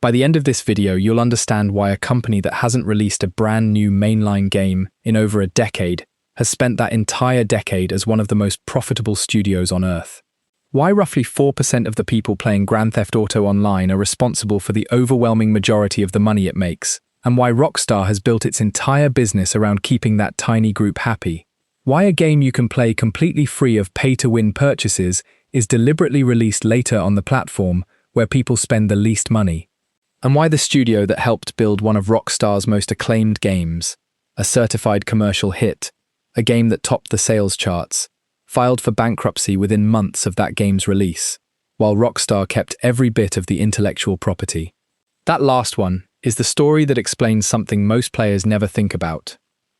By the end of this video, you'll understand why a company that hasn't released a brand new mainline game in over a decade has spent that entire decade as one of the most profitable studios on Earth. Why roughly 4% of the people playing Grand Theft Auto Online are responsible for the overwhelming majority of the money it makes, and why Rockstar has built its entire business around keeping that tiny group happy. Why a game you can play completely free of pay-to-win purchases is deliberately released later on the platform where people spend the least money. And why the studio that helped build one of Rockstar's most acclaimed games, a certified commercial hit, a game that topped the sales charts, filed for bankruptcy within months of that game's release, while Rockstar kept every bit of the intellectual property. That last one is the story that explains something most players never think about.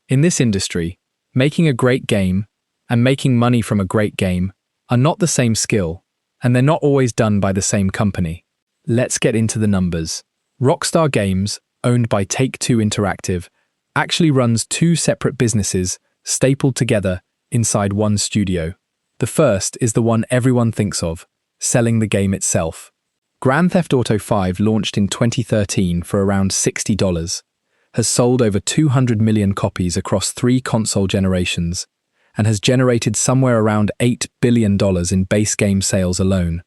In this industry, making a great game and making money from a great game are not the same skill, and they're not always done by the same company. Let's get into the numbers. Rockstar Games, owned by Take-Two Interactive, actually runs two separate businesses stapled together inside one studio. The first is the one everyone thinks of, selling the game itself. Grand Theft Auto 5 launched in 2013 for around $60, has sold over 200 million copies across 3 console generations, and has generated somewhere around $8 billion in base game sales alone,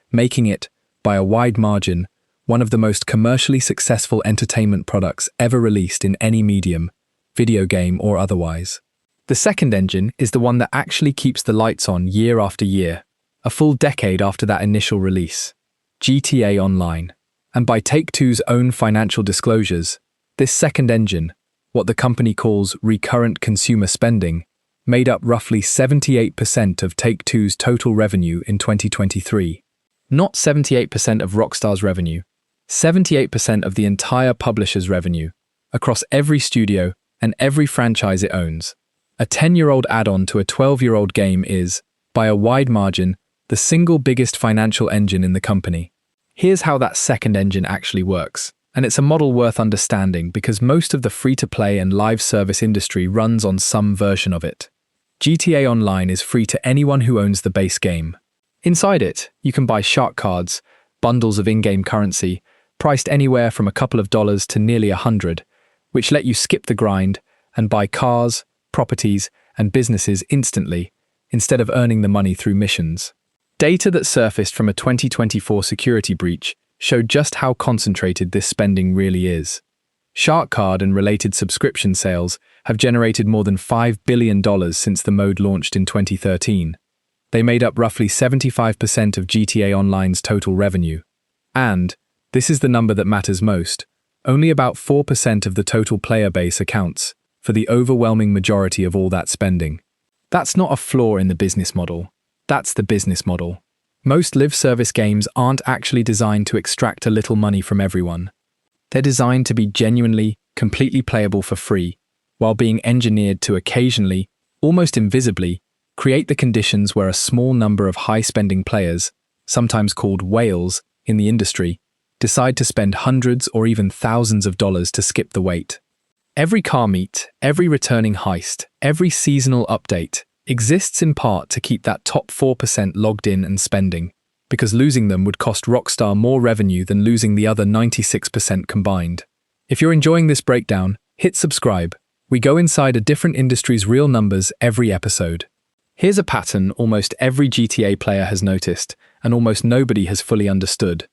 making it, by a wide margin, one of the most commercially successful entertainment products ever released in any medium, video game or otherwise. The second engine is the one that actually keeps the lights on year after year, a full decade after that initial release, GTA Online. And by Take-Two's own financial disclosures, this second engine, what the company calls recurrent consumer spending, made up roughly 78% of Take-Two's total revenue in 2023. Not 78% of Rockstar's revenue, 78% of the entire publisher's revenue, across every studio and every franchise it owns. A 10-year-old add-on to a 12-year-old game is, by a wide margin, the single biggest financial engine in the company. Here's how that second engine actually works, and it's a model worth understanding because most of the free-to-play and live service industry runs on some version of it. GTA Online is free to anyone who owns the base game. Inside it, you can buy shark cards, bundles of in-game currency, priced anywhere from a couple of dollars to nearly $100, which let you skip the grind and buy cars, properties, and businesses instantly, instead of earning the money through missions. Data that surfaced from a 2024 security breach showed just how concentrated this spending really is. Shark Card and related subscription sales have generated more than $5 billion since the mode launched in 2013. They made up roughly 75% of GTA Online's total revenue. And, this is the number that matters most, only about 4% of the total player base accounts for the overwhelming majority of all that spending. That's not a flaw in the business model. That's the business model. Most live service games aren't actually designed to extract a little money from everyone. They're designed to be genuinely, completely playable for free, while being engineered to occasionally, almost invisibly, create the conditions where a small number of high-spending players, sometimes called whales, in the industry, decide to spend hundreds or even thousands of dollars to skip the wait. Every car meet, every returning heist, every seasonal update exists in part to keep that top 4% logged in and spending, because losing them would cost Rockstar more revenue than losing the other 96% combined. If you're enjoying this breakdown, hit subscribe. We go inside a different industry's real numbers every episode. Here's a pattern almost every GTA player has noticed, and almost nobody has fully understood.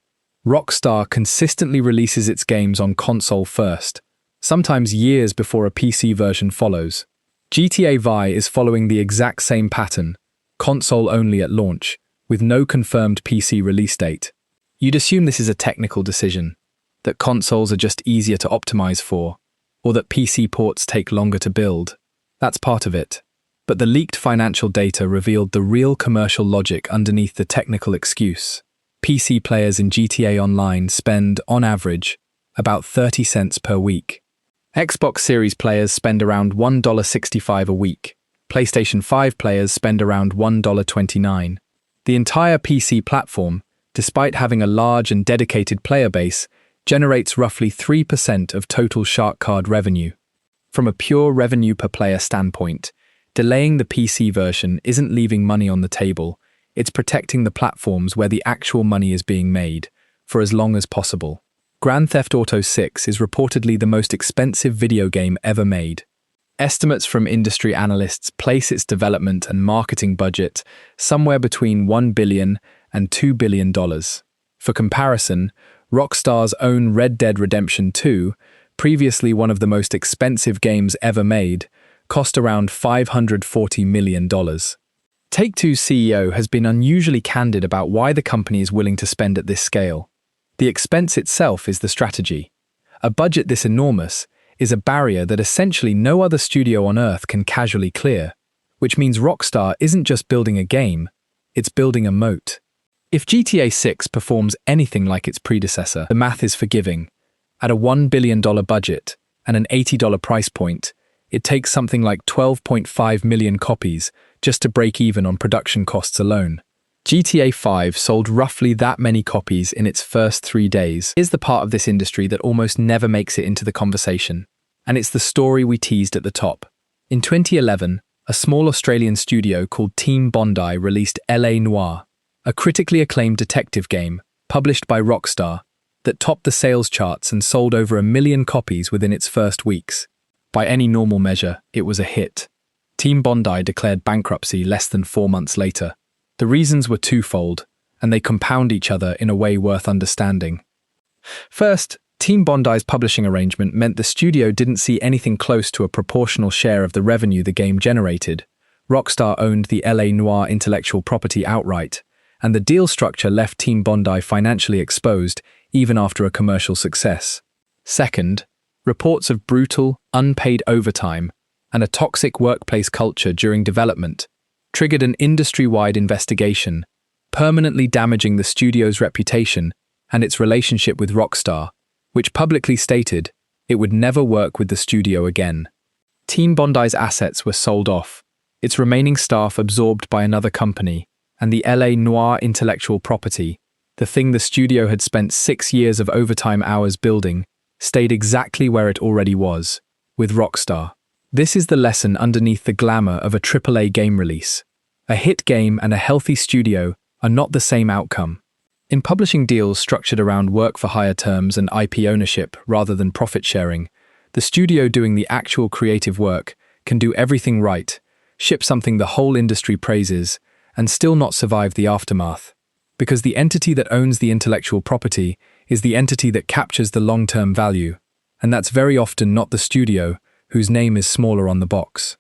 Rockstar consistently releases its games on console first, sometimes years before a PC version follows. GTA Vi is following the exact same pattern, console only at launch, with no confirmed PC release date. You'd assume this is a technical decision, that consoles are just easier to optimize for, or that PC ports take longer to build. That's part of it. But the leaked financial data revealed the real commercial logic underneath the technical excuse. PC players in GTA Online spend, on average, about 30 cents per week. Xbox Series players spend around $1.65 a week. PlayStation 5 players spend around $1.29. The entire PC platform, despite having a large and dedicated player base, generates roughly 3% of total Shark Card revenue. From a pure revenue per player standpoint, delaying the PC version isn't leaving money on the table, it's protecting the platforms where the actual money is being made, for as long as possible. Grand Theft Auto 6 is reportedly the most expensive video game ever made. Estimates from industry analysts place its development and marketing budget somewhere between $1 billion and $2 billion. For comparison, Rockstar's own Red Dead Redemption 2, previously one of the most expensive games ever made, cost around $540 million. Take-Two's CEO has been unusually candid about why the company is willing to spend at this scale. The expense itself is the strategy. A budget this enormous is a barrier that essentially no other studio on Earth can casually clear, which means Rockstar isn't just building a game, it's building a moat. If GTA 6 performs anything like its predecessor, the math is forgiving. At a $1 billion budget and an $80 price point, it takes something like 12.5 million copies just to break even on production costs alone. GTA 5 sold roughly that many copies in its first 3 days. Here's the part of this industry that almost never makes it into the conversation, and it's the story we teased at the top. In 2011, a small Australian studio called Team Bondi released LA Noire, a critically acclaimed detective game published by Rockstar that topped the sales charts and sold over 1 million copies within its first weeks. By any normal measure, it was a hit. Team Bondi declared bankruptcy less than 4 months later. The reasons were twofold, and they compound each other in a way worth understanding. First, Team Bondi's publishing arrangement meant the studio didn't see anything close to a proportional share of the revenue the game generated. Rockstar owned the LA Noire intellectual property outright, and the deal structure left Team Bondi financially exposed even after a commercial success. Second, reports of brutal, unpaid overtime and a toxic workplace culture during development triggered an industry-wide investigation, permanently damaging the studio's reputation and its relationship with Rockstar, which publicly stated it would never work with the studio again. Team Bondi's assets were sold off, its remaining staff absorbed by another company, and the LA Noire intellectual property, the thing the studio had spent 6 years of overtime hours building, stayed exactly where it already was, with Rockstar. This is the lesson underneath the glamour of a AAA game release. A hit game and a healthy studio are not the same outcome. In publishing deals structured around work-for-hire terms and IP ownership rather than profit sharing, the studio doing the actual creative work can do everything right, ship something the whole industry praises, and still not survive the aftermath. Because the entity that owns the intellectual property is the entity that captures the long-term value, and that's very often not the studio, whose name is smaller on the box.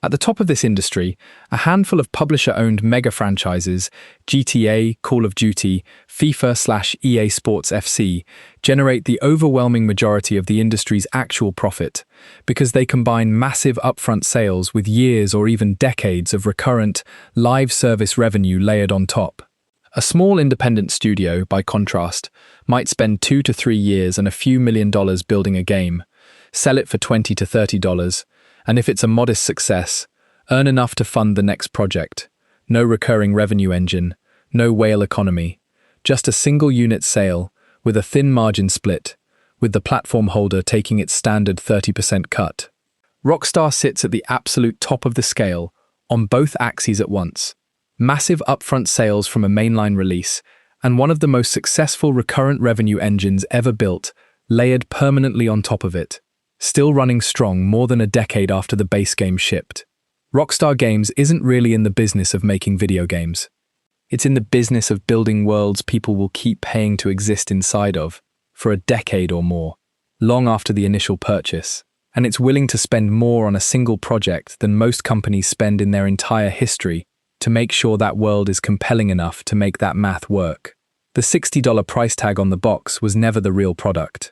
At the top of this industry, a handful of publisher-owned mega franchises, GTA, Call of Duty, FIFA/EA Sports FC, generate the overwhelming majority of the industry's actual profit, because they combine massive upfront sales with years or even decades of recurrent, live service revenue layered on top. A small independent studio, by contrast, might spend 2 to 3 years and a few $1 million building a game, sell it for $20 to $30, and if it's a modest success, earn enough to fund the next project. No recurring revenue engine, no whale economy, just a single unit sale with a thin margin split, with the platform holder taking its standard 30% cut. Rockstar sits at the absolute top of the scale, on both axes at once. Massive upfront sales from a mainline release, and one of the most successful recurrent revenue engines ever built, layered permanently on top of it, still running strong more than a decade after the base game shipped. Rockstar Games isn't really in the business of making video games. It's in the business of building worlds people will keep paying to exist inside of, for a decade or more, long after the initial purchase, and it's willing to spend more on a single project than most companies spend in their entire history to make sure that world is compelling enough to make that math work. The $60 price tag on the box was never the real product.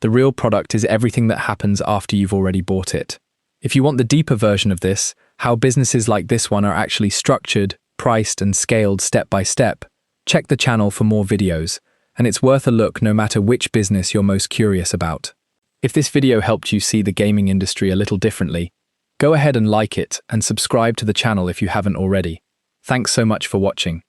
The real product is everything that happens after you've already bought it. If you want the deeper version of this, how businesses like this one are actually structured, priced, and scaled step by step, check the channel for more videos, and it's worth a look no matter which business you're most curious about. If this video helped you see the gaming industry a little differently, go ahead and like it and subscribe to the channel if you haven't already. Thanks so much for watching.